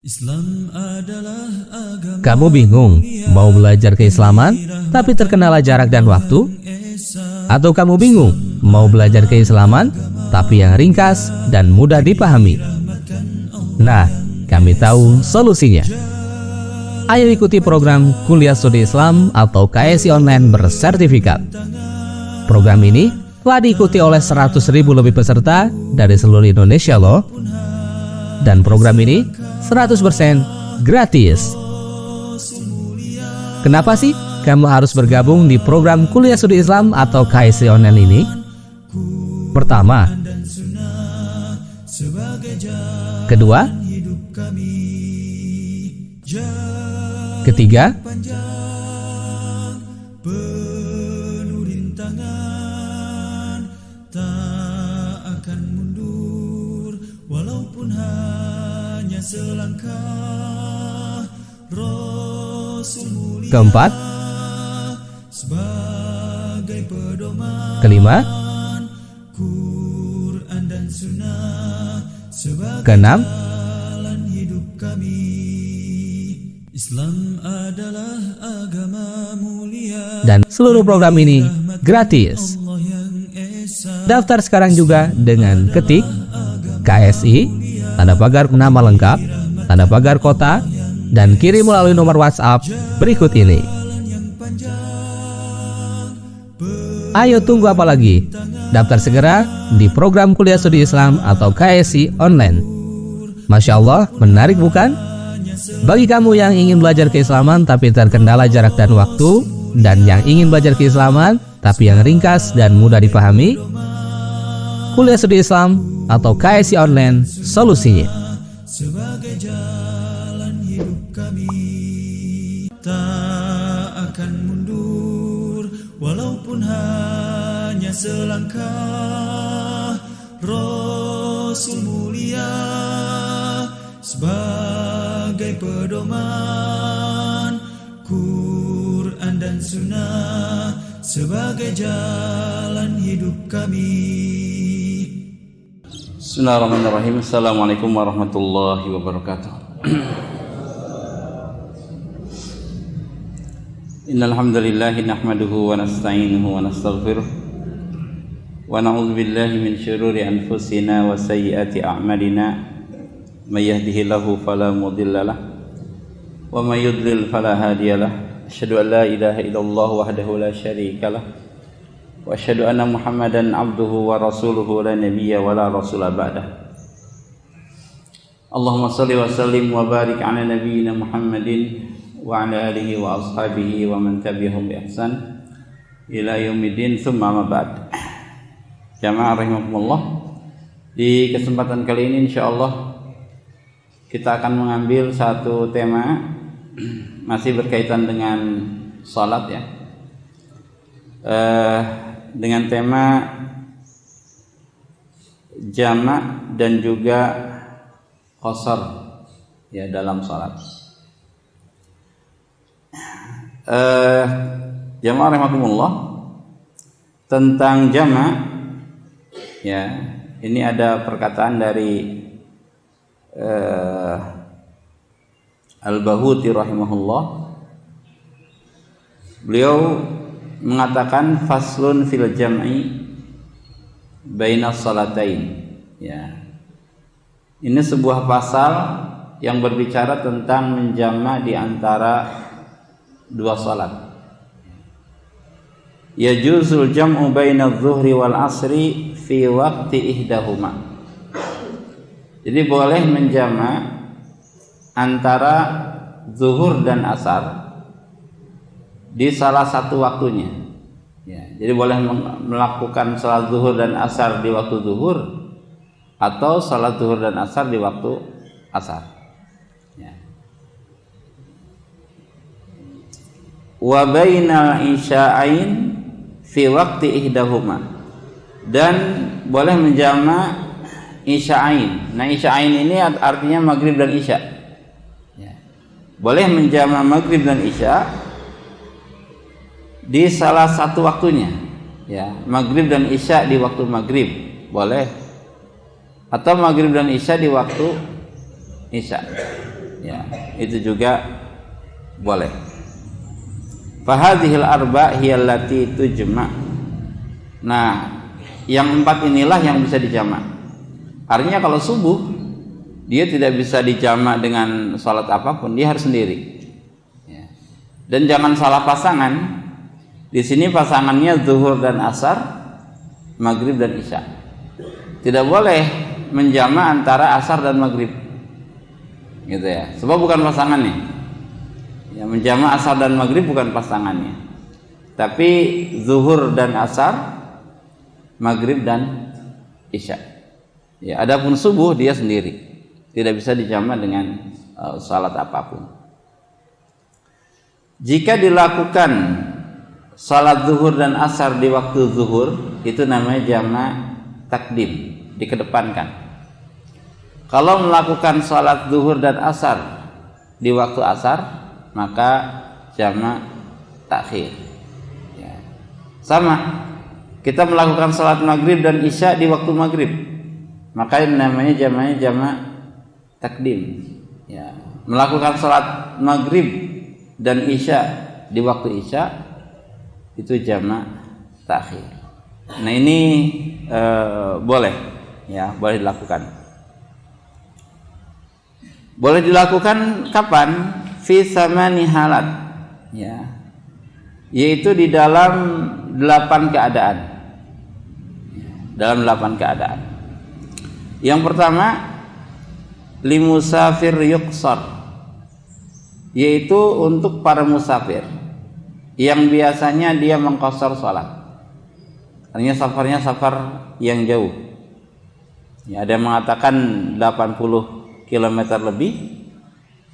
Islam adalah agama. Kamu bingung mau belajar keislaman tapi terkendala jarak dan waktu? Atau kamu bingung mau belajar keislaman tapi yang ringkas dan mudah dipahami? Nah, kami tahu solusinya. Ayo ikuti program Kuliah Studi Islam atau KSI Online bersertifikat. Program ini telah diikuti oleh 100.000 lebih peserta dari seluruh Indonesia loh. Dan program ini 100% gratis. Kenapa sih kamu harus bergabung di program Kuliah Studi Islam atau KSI Online ini? Pertama, kedua, ketiga, walaupun hanya selangkah. Rasul mulia keempat, sebagai pedoman, kelima, Quran dan Sunnah sebagai keenam, jalan hidup kami. Islam adalah agama mulia. dan seluruh program ini gratis. Allah yang esa. Daftar sekarang juga dengan ketik KSI, tanda pagar nama lengkap, tanda pagar kota, dan kirim melalui nomor WhatsApp berikut ini. Ayo tunggu apa lagi? Daftar segera di program Kuliah Studi Islam atau KSI Online. Masya Allah, menarik bukan? Bagi kamu yang ingin belajar keislaman tapi terkendala jarak dan waktu, dan yang ingin belajar keislaman tapi yang ringkas dan mudah dipahami, Kuliah Studi Islam atau KSI Online solusinya. Sebagai jalan hidup kami, tak akan mundur walaupun hanya selangkah. Rasul mulia sebagai pedoman, Quran dan Sunnah sebagai jalan hidup kami. Bismillahirrahmanirrahim. Assalamualaikum warahmatullahi wabarakatuh. Innal hamdalillah nahmaduhu wa nasta'inuhu wa nastaghfiruh wa na'udzu billahi min syururi anfusina wa sayyiati a'malina. May yahdihillahu fala mudhillalah wa may yudlil fala hadiyalah. Asyhadu an la ilaha illallah wahdahu la syarikalah wa asyhadu anna Muhammadan abduhu wa rasuluhu la nabiyya wa la rasula ba'dah. Allahumma shalli wa sallim wa barik ala nabiyyina Muhammadin wa ala alihi wa ashabihi wa man tabi'ahum bi ihsan ila yaumiddin, tsumma ma ba'd. Jamaah rahimakumullah, di kesempatan kali ini insyaallah kita akan mengambil satu tema masih berkaitan dengan salat ya. Dengan tema jamak dan juga qasar ya dalam salat. Jamaah rahimakumullah, tentang jamak ya, ini ada perkataan dari Al-Bahuti rahimahullah. Beliau mengatakan faslun fil jam'i baina salatain ya. Ini sebuah pasal yang berbicara tentang menjamak di antara dua salat. Yajuzul jam'u baina adh-dhuhri wal 'ashri fi waqti ihdahuma. Jadi boleh menjamak antara zuhur dan asar di salah satu waktunya. Ya, jadi boleh melakukan salat zuhur dan asar di waktu zuhur atau salat zuhur dan asar di waktu asar. Ya. Wa bainal isya'ain fi waqti ihdahuma, dan boleh menjamak isya'ain. Nah, isya'ain ini artinya maghrib dan isya. Ya. Boleh menjamak maghrib dan isya di salah satu waktunya. Ya, maghrib dan isya di waktu maghrib boleh, atau maghrib dan isya di waktu isya. Ya, itu juga boleh. Fahadhil arba' hiyallati tujma'. Nah, yang 4 inilah yang bisa dijamak. Artinya kalau subuh dia tidak bisa dijamak dengan salat apapun, dia harus sendiri. Ya. Dan jangan salah pasangan. Di sini pasangannya zuhur dan asar, maghrib dan isya. Tidak boleh menjamak antara asar dan maghrib. Gitu ya. Sebab bukan pasangannya. Ya, menjamak asar dan maghrib bukan pasangannya, tapi zuhur dan asar, maghrib dan isya. Ya, adapun subuh dia sendiri, tidak bisa dijamak dengan salat apapun. Jika dilakukan salat zuhur dan asar di waktu zuhur, itu namanya jamak takdim, dikedepankan. Kalau melakukan salat zuhur dan asar di waktu asar, maka jamak takhir. Ya. Sama, kita melakukan salat maghrib dan isya di waktu maghrib, maka namanya jamaknya jamak takdim. Ya. Melakukan salat maghrib dan isya di waktu isya, itu jamak takhir. Nah ini boleh, ya, boleh dilakukan. Boleh dilakukan kapan? Fi samani halat, ya, yaitu di dalam 8 keadaan. Dalam 8 keadaan. Yang pertama, limusafir yuqsar, yaitu untuk para musafir yang biasanya dia mengqasar salat. Artinya safarnya safar yang jauh. Ya, ada yang mengatakan 80 km lebih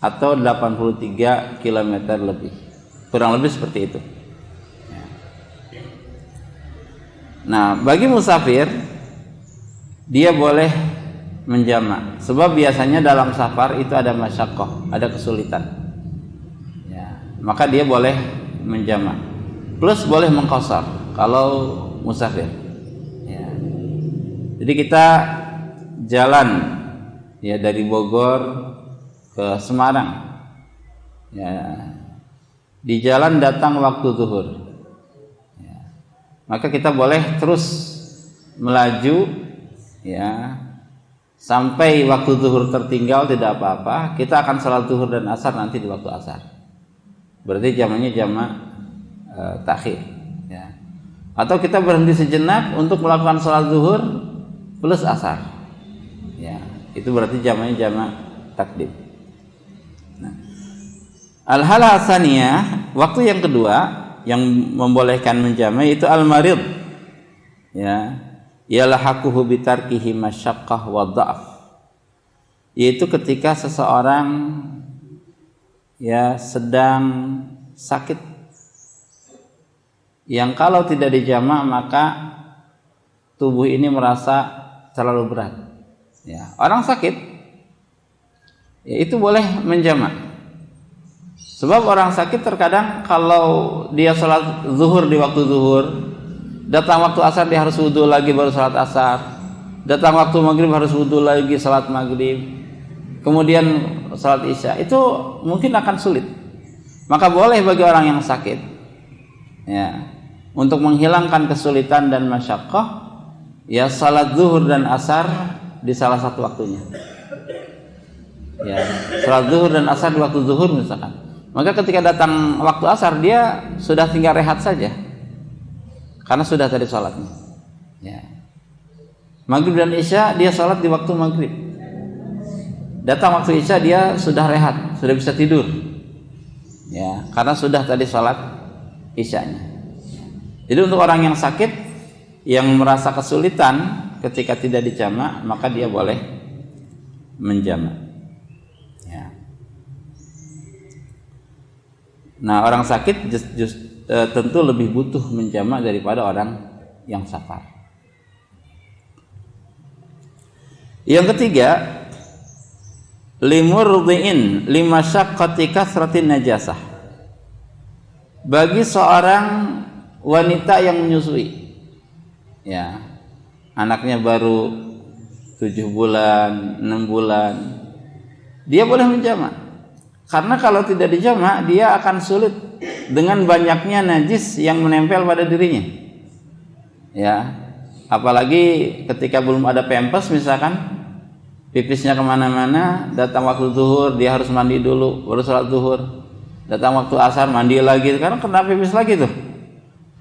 atau 83 km lebih, kurang lebih seperti itu. Nah, bagi musafir dia boleh menjamak, sebab biasanya dalam safar itu ada masyaqqah, ada kesulitan. Ya, maka dia boleh menjamak. Plus boleh mengqasar kalau musafir. Ya. Jadi kita jalan, ya, dari Bogor ke Semarang, ya, di jalan datang waktu zuhur, ya, maka kita boleh terus melaju, ya, sampai waktu zuhur tertinggal, tidak apa-apa. Kita akan salat zuhur dan asar nanti di waktu asar. Berarti jamaknya jamak takhir. Ya. Atau kita berhenti sejenak untuk melakukan salat zuhur plus asar. Ya, itu berarti jamaknya jamak takdim. Al-hal hasaniyah, waktu yang kedua yang membolehkan menjamak itu al-marid. Ya, ialah hakuhu bitarkihi masyaqqah wa dha'f. Yaitu ketika seseorang, ya, sedang sakit, yang kalau tidak dijamak maka tubuh ini merasa terlalu berat. Ya, orang sakit, ya, itu boleh menjamak. Sebab orang sakit terkadang kalau dia sholat zuhur di waktu zuhur, datang waktu asar dia harus wudhu lagi baru sholat asar, datang waktu maghrib harus wudhu lagi sholat maghrib, kemudian sholat isya, itu mungkin akan sulit. Maka boleh bagi orang yang sakit, ya, untuk menghilangkan kesulitan dan masyaqqah, ya, sholat zuhur dan asar di salah satu waktunya. Ya, sholat zuhur dan asar di waktu zuhur misalkan. Maka ketika datang waktu asar dia sudah tinggal rehat saja, karena sudah tadi sholatnya. Ya. Maghrib dan isya dia sholat di waktu maghrib. Datang waktu isya dia sudah rehat, sudah bisa tidur. Ya, karena sudah tadi sholat isyanya. Jadi untuk orang yang sakit, yang merasa kesulitan ketika tidak dijamak, maka dia boleh menjamak. Nah, orang sakit tentu lebih butuh menjamak daripada orang yang safar. Yang ketiga, limurdiin limasyaqqati kasratin najasah. Bagi seorang wanita yang menyusui, ya, anaknya baru 7 bulan, 6 bulan, dia boleh menjamak. Karena kalau tidak dijamak, dia akan sulit dengan banyaknya najis yang menempel pada dirinya. Ya, apalagi ketika belum ada pampers misalkan, pipisnya kemana-mana, datang waktu zuhur dia harus mandi dulu, baru sholat zuhur. Datang waktu asar mandi lagi, karena kena pipis lagi tuh.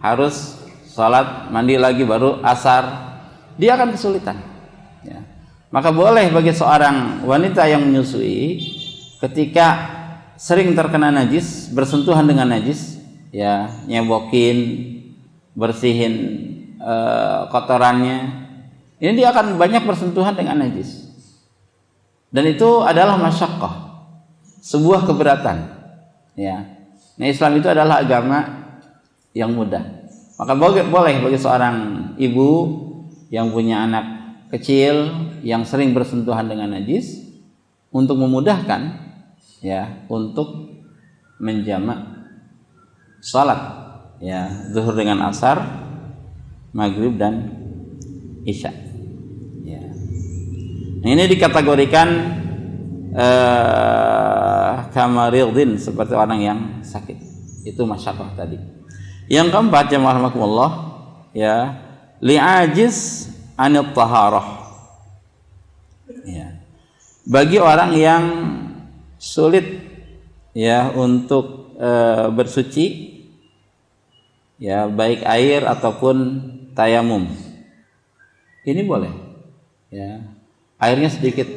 Harus sholat mandi lagi baru asar. Dia akan kesulitan. Ya. Maka boleh bagi seorang wanita yang menyusui ketika sering terkena najis, bersentuhan dengan najis, ya, nyebokin, bersihin kotorannya, ini dia akan banyak bersentuhan dengan najis. Dan itu adalah masyaqqah, sebuah keberatan. Ya. Nah, Islam itu adalah agama yang mudah. Maka boleh bagi seorang ibu yang punya anak kecil yang sering bersentuhan dengan najis untuk memudahkan, ya, untuk menjamak salat, ya, zuhur dengan asar, maghrib dan isya. Ya. Nah, ini dikategorikan kamaridin, seperti orang yang sakit. Itu masyaqqah tadi. Yang keempat, jamaah rahimakumullah, ya, li'ajiz 'anil taharah. Ya. Bagi orang yang sulit, ya, untuk bersuci, ya, baik air ataupun tayamum, ini boleh, ya, airnya sedikit,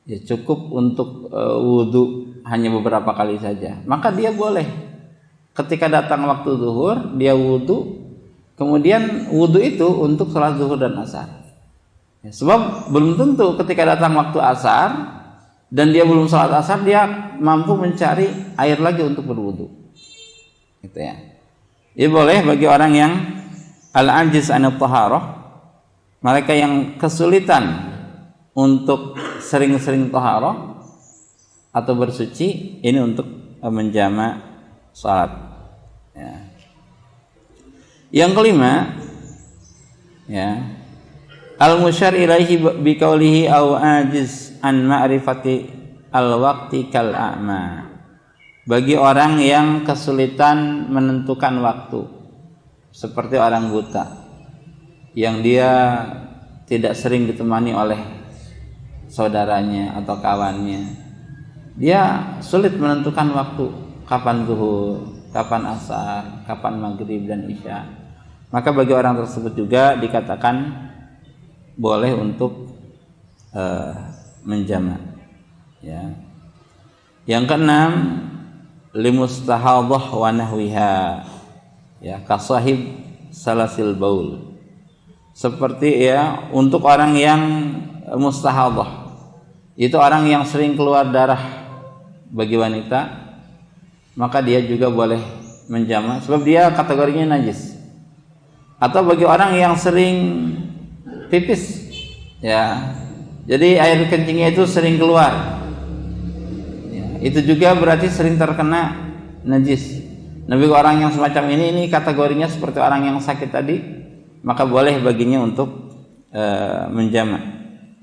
ya, cukup untuk wudhu hanya beberapa kali saja, maka dia boleh ketika datang waktu zuhur dia wudhu, kemudian wudhu itu untuk sholat zuhur dan asar, ya, sebab belum tentu ketika datang waktu asar dan dia belum sholat asar dia mampu mencari air lagi untuk berwudu, gitu ya. Ini boleh bagi orang yang al-ajiz 'anil taharah, mereka yang kesulitan untuk sering-sering taharah atau bersuci, ini untuk menjamak salat. Ya. Yang kelima, ya, al-musyar ilaihi biqaulihi au ajiz an ma'rifati al-waqti kal a'ma. Bagi orang yang kesulitan menentukan waktu, seperti orang buta yang dia tidak sering ditemani oleh saudaranya atau kawannya, dia sulit menentukan waktu, kapan zuhur, kapan asar, kapan maghrib dan isya. Maka bagi orang tersebut juga dikatakan boleh untuk menjamak. Ya. Yang keenam, limustahadhah wa nahwiha, ya, kasahib salasil baul. Seperti, ya, untuk orang yang mustahadhah, itu orang yang sering keluar darah bagi wanita, maka dia juga boleh menjamak sebab dia kategorinya najis. Atau bagi orang yang sering pipis, ya, jadi air kencingnya itu sering keluar, ya, itu juga berarti sering terkena najis. Nah, bagi orang yang semacam ini kategorinya seperti orang yang sakit tadi, maka boleh baginya untuk menjamak,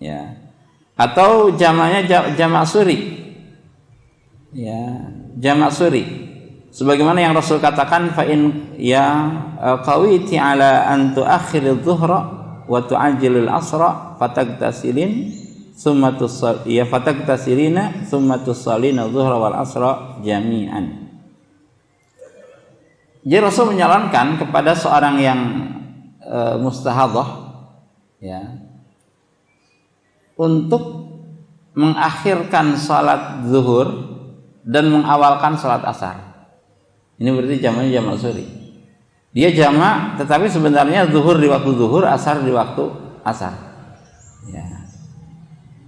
ya. Atau jamaknya jamak suri, ya, jamak suri, sebagaimana yang Rasul katakan, fa in ya qawiti ala an tuakhiril dhuhra wa tu'ajjilil asra fatagtasilin thumma ya fatagtasilina thumma tusallina dhuhra wal asra jami'an. Jadi Rasul menyarankan kepada seorang yang mustahadhah, ya, untuk mengakhirkan salat zuhur dan mengawalkan salat asar. Ini berarti jamaknya jamak suri. Dia jamak, tetapi sebenarnya zuhur di waktu zuhur, asar di waktu asar. Ya.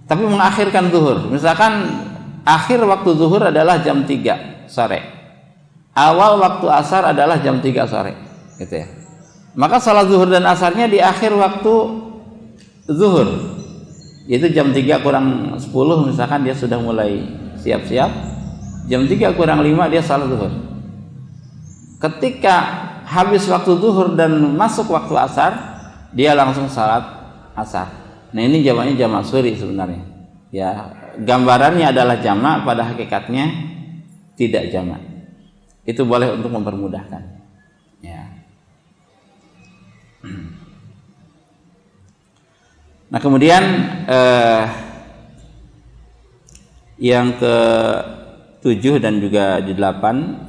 Tapi mengakhirkan zuhur. Misalkan akhir waktu zuhur adalah jam 3 sore. Awal waktu asar adalah jam 3 sore, gitu ya. Maka salat zuhur dan asarnya di akhir waktu zuhur. Yaitu jam 3 kurang 10 misalkan dia sudah mulai siap-siap. Jam 3 kurang 5 dia salat zuhur. Ketika habis waktu zuhur dan masuk waktu asar, dia langsung salat asar. Nah, ini jamaknya jamak suri sebenarnya. Ya, gambarannya adalah jamak, pada hakikatnya tidak jamak. Itu boleh untuk mempermudahkan. Ya. Nah kemudian yang ke-7 dan juga ke-8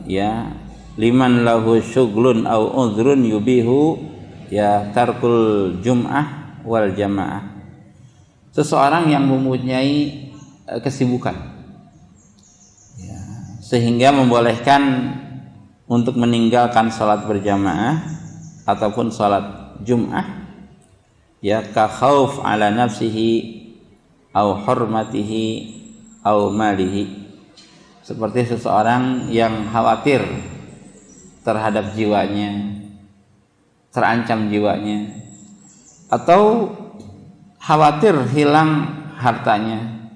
ya, liman lahu syughlun au udhrun yubihu ya tarkul jum'ah wal jamaah. Seseorang yang mempunyai kesibukan ya, sehingga membolehkan untuk meninggalkan salat berjamaah ataupun salat Jum'ah ya, ka khauf ala nafsihi au hurmatihi au malihi, seperti seseorang yang khawatir terhadap jiwanya, terancam jiwanya, atau khawatir hilang hartanya,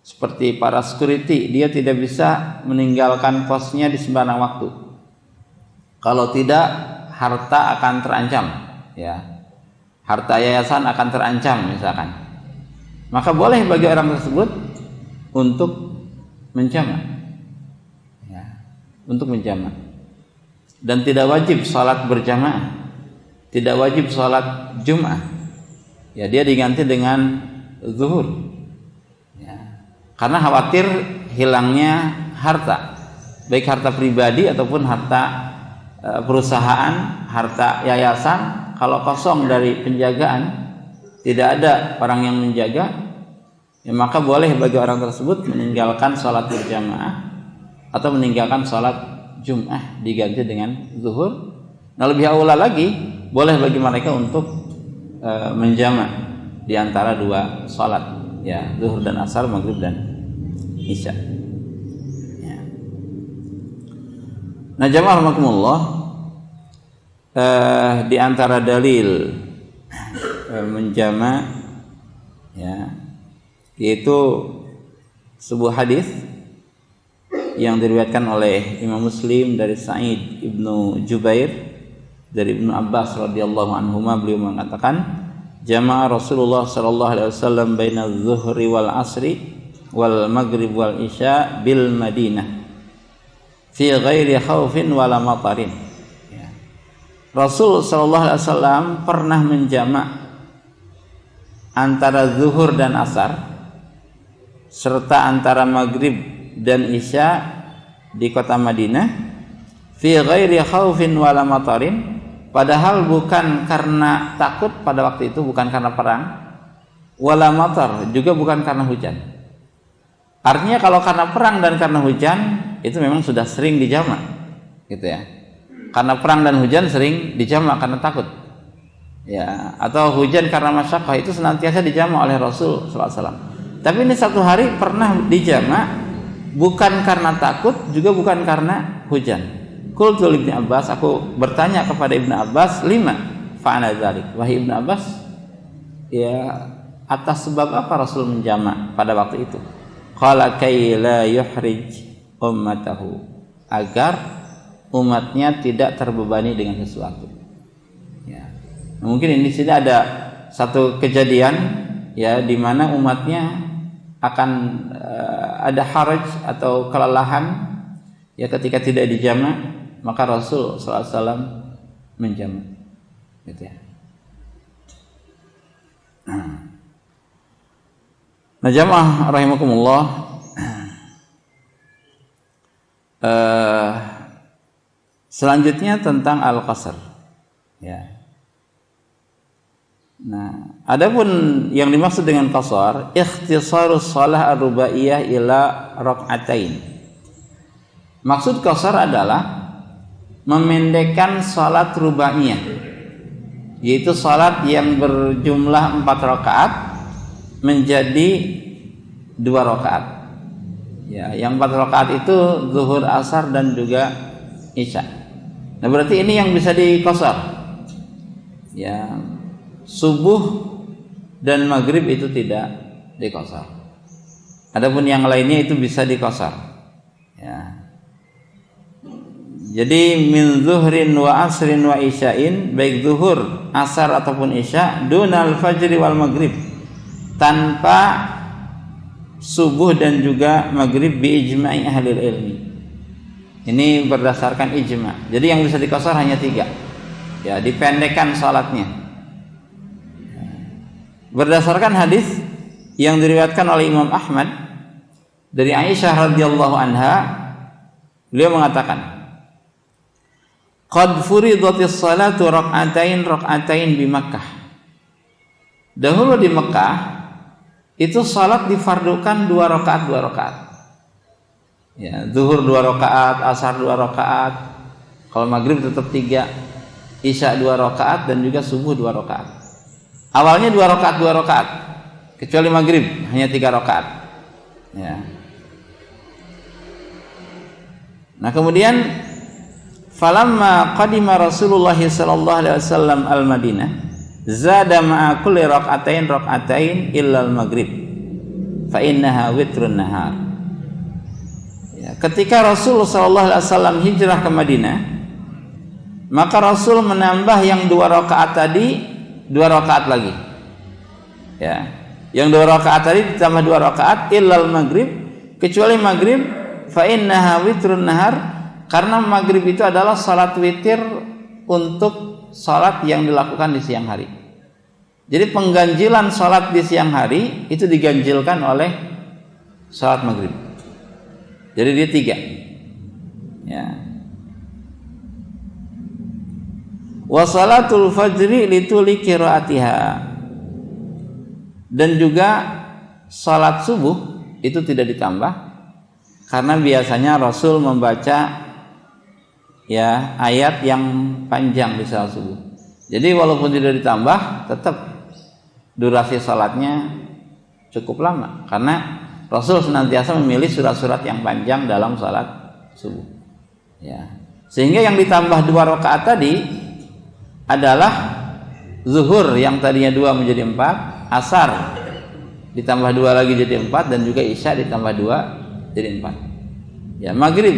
seperti para security, dia tidak bisa meninggalkan posnya di sembarang waktu, kalau tidak harta akan terancam ya, harta yayasan akan terancam misalkan, maka boleh bagi orang tersebut untuk menjamak ya, untuk menjamak, dan tidak wajib salat berjamaah, tidak wajib salat Jum'ah ya, dia diganti dengan zuhur ya, karena khawatir hilangnya harta, baik harta pribadi ataupun harta perusahaan, harta yayasan. Kalau kosong dari penjagaan, tidak ada orang yang menjaga ya, maka boleh bagi orang tersebut meninggalkan sholat berjamaah atau meninggalkan sholat Jum'ah diganti dengan zuhur. Nah lebih aula lagi, boleh bagi mereka untuk menjamak di antara dua sholat ya, zuhur dan asar, maghrib dan isya ya. Nah jamaah rahimakumullah, di antara dalil menjamak ya, yaitu sebuah hadis yang diriwayatkan oleh Imam Muslim dari Sa'id ibnu Jubair dari Ibnu Abbas radhiyallahu anhuma, beliau mengatakan, jama'a Rasulullah sallallahu alaihi wasallam baina adh-dhuhri wal asri wal maghrib wal isya bil Madinah fi ghairi khaufin wala matarin. Rasul sallallahu alaihi wasallam pernah menjamak antara zuhur dan asar serta antara maghrib dan isya di kota Madinah fi ghairi khaufin wala matarin, padahal bukan karena takut pada waktu itu, bukan karena perang, wala matar, juga bukan karena hujan. Artinya kalau karena perang dan karena hujan itu memang sudah sering dijamak gitu ya. Karena perang dan hujan sering dijamak karena takut ya, atau hujan karena masyaqqah itu senantiasa dijamak oleh Rasul SAW. Tapi ini satu hari pernah dijamak bukan karena takut, juga bukan karena hujan. Qultu li Ibnu Abbas, aku bertanya kepada Ibnu Abbas, lima fa'ala dzalik, wahai Ibnu Abbas, ya atas sebab apa Rasul menjamak pada waktu itu? Qala kay la yuhrij ummatahu, agar umatnya tidak terbebani dengan sesuatu ya. Mungkin ini sini ada satu kejadian ya, di mana umatnya akan ada haraj atau kelelahan ya, ketika tidak dijamak, maka Rasul SAW menjamak gitu ya. Nah jamaah rahimakumullah, selanjutnya tentang al-qasr ya. Nah, adapun yang dimaksud dengan qasar, ikhtisarus shalah ar-rubaiyah ila rak'atain. Maksud qasar adalah memendekkan salat rubaiyah, yaitu salat yang berjumlah 4 rakaat menjadi 2 rakaat. Ya, yang 4 rakaat itu zuhur, asar dan juga isya. Nah berarti ini yang bisa diqasar ya, subuh dan maghrib itu tidak diqasar. Adapun yang lainnya itu bisa diqasar ya. Jadi min zuhrin wa asrin wa isya'in, baik zuhur, asar ataupun isya, dunal fajri wal maghrib, tanpa subuh dan juga maghrib bi ijma'i ahli ilmi. Ini berdasarkan ijma. Jadi yang bisa dikosor hanya 3. Ya, dipendekkan salatnya. Berdasarkan hadis yang diriwayatkan oleh Imam Ahmad dari Aisyah radhiyallahu anha, beliau mengatakan, "Qad furidatis salatu rak'atain bi Makkah." Dahulu di Mekah itu salat difardukan 2 rakaat. Ya, zuhur 2 rakaat, asar 2 rakaat. Kalau maghrib tetap 3, isya 2 rakaat dan juga subuh 2 rakaat. Awalnya 2 rakaat, kecuali maghrib hanya 3 rakaat. Ya. Nah, kemudian falamma qadima Rasulullah sallallahu alaihi wasallam al-Madinah, zada ma'a kulli rak'atain illa al-maghrib fa innaha witrun nahar. Ya, ketika Rasul sallallahu alaihi wasallam hijrah ke Madinah, maka Rasul menambah yang 2 rakaat tadi 2 rakaat lagi. Ya. Yang 2 rakaat tadi ditambah 2 rakaat illal maghrib, kecuali maghrib, fa innaha witrun nahar, karena maghrib itu adalah salat witir untuk salat yang dilakukan di siang hari. Jadi pengganjilan salat di siang hari itu diganjilkan oleh salat maghrib. Jadi dia 3. Ya. Wa salatul fajri lituli qiraatiha. Dan juga salat subuh itu tidak ditambah, karena biasanya Rasul membaca ya ayat yang panjang di salat subuh. Jadi walaupun tidak ditambah, tetap durasi salatnya cukup lama, karena Rasul senantiasa memilih surat-surat yang panjang dalam salat subuh. Ya. Sehingga yang ditambah 2 rakaat tadi adalah zuhur yang tadinya 2 menjadi 4, asar ditambah 2 lagi jadi 4, dan juga isya ditambah 2 jadi 4. Ya, maghrib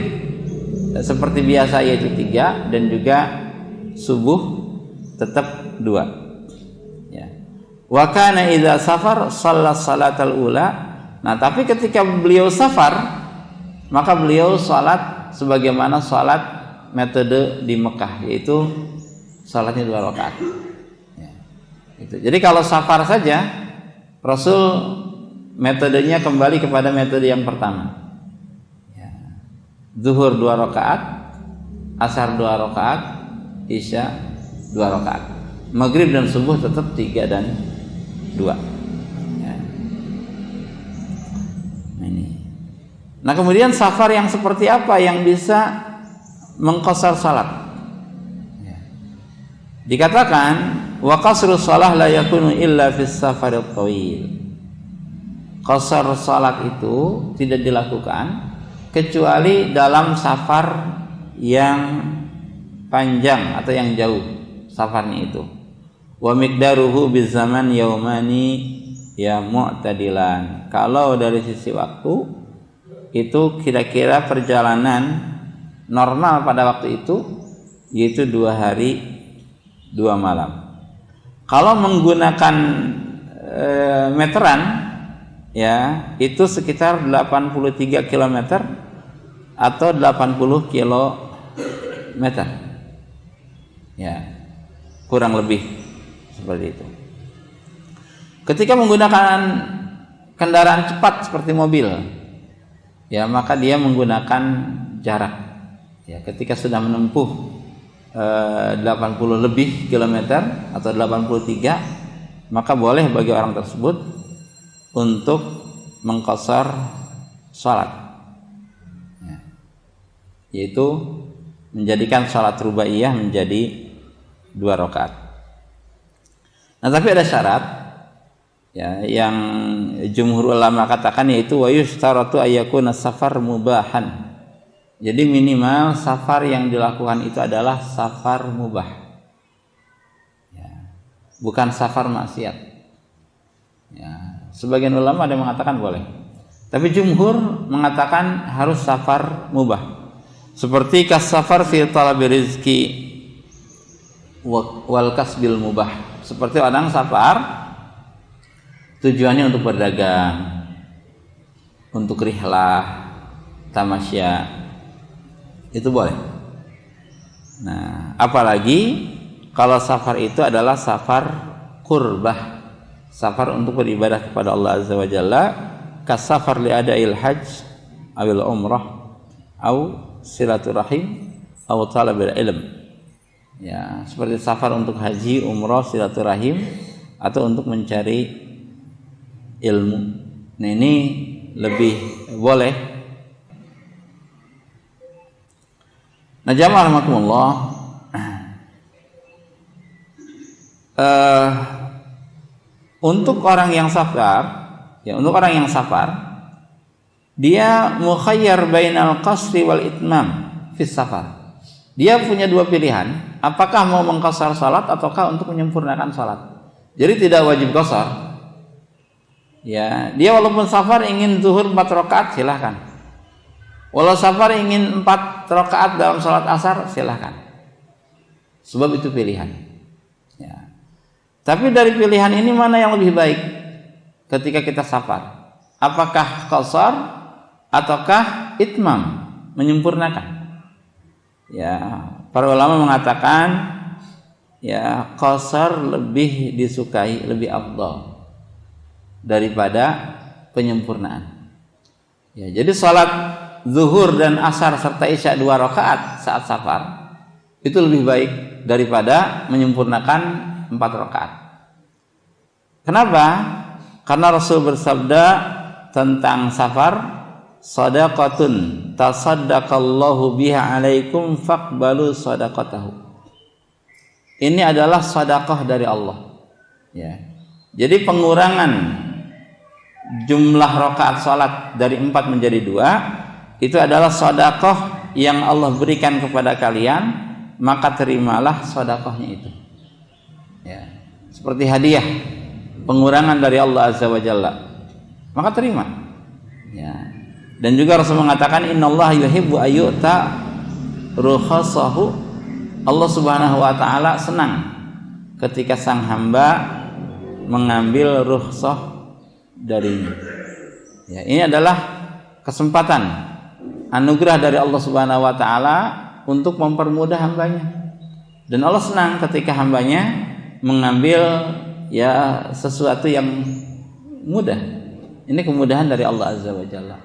seperti biasa yaitu 3, dan juga subuh tetap 2. Ya. Wa kana idza safar shallat salatal ula. Nah, tapi ketika beliau safar, maka beliau salat sebagaimana salat metode di Mekah, yaitu salatnya 2 rakaat. Ya. Itu. Jadi kalau safar saja, Rasul metodenya kembali kepada metode yang pertama. Ya. Zuhur 2 rakaat, asar 2 rakaat, isya 2 rakaat. Maghrib dan subuh tetap 3 dan 2. Ya. Nah, kemudian safar yang seperti apa yang bisa mengqasar salat? Ya. Dikatakan wa qasru shalah la yakunu illa fis safaril tawil. Qasar salat itu tidak dilakukan kecuali dalam safar yang panjang atau yang jauh safarnya itu. Wa miqdaruhu bizaman yaumani ya mu'tadilan. Kalau dari sisi waktu itu kira-kira perjalanan normal pada waktu itu yaitu 2 hari 2 malam. Kalau menggunakan meteran, ya itu sekitar 83 km atau 80 km. Ya, kurang lebih seperti itu. Ketika menggunakan kendaraan cepat seperti mobil, ya maka dia menggunakan jarak. Ya, ketika sudah menempuh 80 lebih kilometer atau 83, maka boleh bagi orang tersebut untuk mengqasar salat, ya, yaitu menjadikan salat rubaiyah menjadi 2 rakaat. Nah, tapi ada syarat, ya, yang jumhur ulama katakan, yaitu wa yushtaratu ayyakuna safar mubahan. Jadi minimal safar yang dilakukan itu adalah safar mubah, ya, bukan safar maksiat. Ya, sebagian ulama ada yang mengatakan boleh, tapi jumhur mengatakan harus safar mubah. Seperti kas-safar fi talabi rizki wal kasbil mubah. Seperti orang safar tujuannya untuk berdagang, untuk rihlah, tamasya, itu boleh. Nah, apalagi kalau safar itu adalah safar qurbah, safar untuk beribadah kepada Allah Azza wa Jalla, kasafar li adail hajj awil umrah au silaturahim au talabil ilm. Ya, seperti safar untuk haji, umrah, silaturahim, atau untuk mencari ilmu. Nah, ini lebih boleh. Nah, jamaah rahimakumullah, untuk orang yang safar, ya, untuk orang yang safar, dia mukhayyar bainal qasri wal itmam fi safar. Dia punya dua pilihan, apakah mau mengqasar salat ataukah untuk menyempurnakan salat. Jadi tidak wajib qasar. Ya, dia walaupun safar ingin zuhur 4 rakaat silahkan. Walau safar ingin 4 rakaat dalam salat asar silahkan. Sebab itu pilihan. Ya. Tapi dari pilihan ini mana yang lebih baik ketika kita safar? Apakah qasar ataukah itmam, menyempurnakan? Ya, para ulama mengatakan ya qasar lebih disukai, lebih afdal daripada penyempurnaan. Ya, jadi salat zuhur dan asar serta isya 2 rakaat saat safar itu lebih baik daripada menyempurnakan 4 rakaat. Kenapa? Karena Rasul bersabda tentang safar, sadaqatun tasaddaqallahu biha alaikum faqbalu sadaqatahu. Ini adalah sedekah dari Allah. Ya. Jadi pengurangan jumlah rakaat salat dari 4 menjadi 2 itu adalah sedekah yang Allah berikan kepada kalian, maka terimalah sedekahnya itu. Ya. Seperti hadiah pengurangan dari Allah Azza wa Jalla, maka terima. Ya. Dan juga Rasul mengatakan innallaha yuhibbu ayyuta rukhasahu. Allah Subhanahu wa taala senang ketika sang hamba mengambil rukhsah darinya. Ya, ini adalah kesempatan, anugerah dari Allah Subhanahu wa taala untuk mempermudah hambanya. Dan Allah senang ketika hambanya mengambil ya sesuatu yang mudah. Ini kemudahan dari Allah Azza wa Jalla.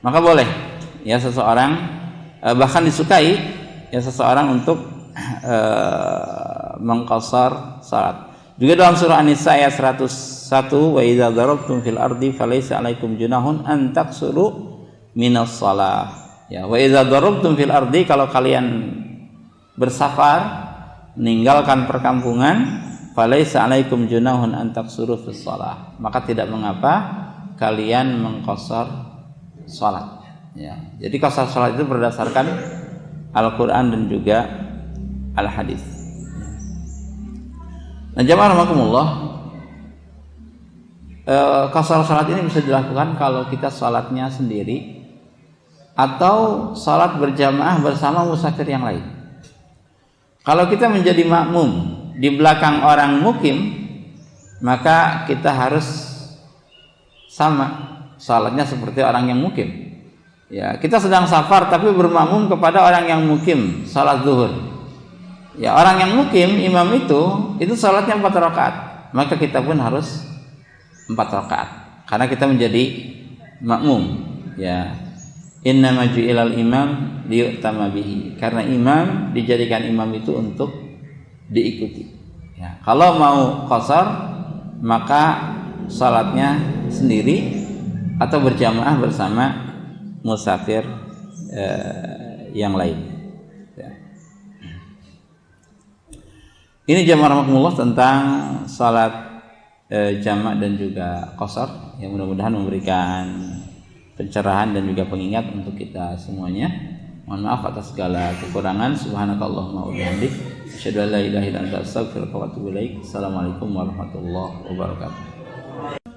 Maka boleh ya seseorang bahkan disukai ya seseorang untuk mengqasar salat. Juga dalam surah An-Nisa ayat 101, wa idza darabtum fil ardi falaysa 'alaikum junahun an taqsuru minas shalah. Ya, wa idza darabtum fil ardi, kalau kalian bersafar meninggalkan perkampungan, falaysa 'alaikum junahun an taqsuru fis shalah, maka tidak mengapa kalian mengqasar salat. Ya. Jadi qasar salat itu berdasarkan Al-Qur'an dan juga Al-Hadis. Nah, jamaah rahimakumullah, qasar salat ini bisa dilakukan kalau kita salatnya sendiri atau salat berjamaah bersama musafir yang lain. Kalau kita menjadi makmum di belakang orang mukim, maka kita harus sama salatnya seperti orang yang mukim. Ya, kita sedang safar tapi bermakmum kepada orang yang mukim salat zuhur. Ya, orang yang mukim, imam itu salatnya 4 rakaat, maka kita pun harus 4 rakaat karena kita menjadi makmum. Ya, innama ju'ilal imam liyu'tama bihi, karena imam dijadikan imam itu untuk diikuti. Ya, kalau mau qasar maka salatnya sendiri atau berjamaah bersama musafir yang lain. Ya. Ini jamaah rahimakumullah tentang salat jamak dan juga qasar, yang mudah-mudahan memberikan pencerahan dan juga pengingat untuk kita semuanya. Mohon maaf atas segala kekurangan. Subhanakallahumma wa bihamdik, asyhadu an la ilaha illa anta, astaghfiruka wa atubu ilaik. Assalamualaikum warahmatullahi wabarakatuh.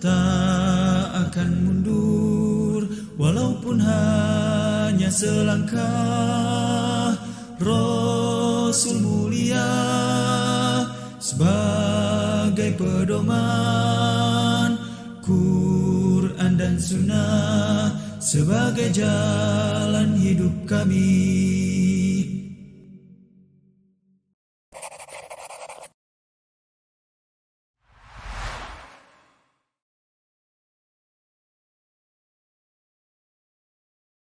Tak akan mundur walaupun hanya selangkah. Rasul mulia sebagai pedoman, Quran dan Sunnah sebagai jalan hidup kami.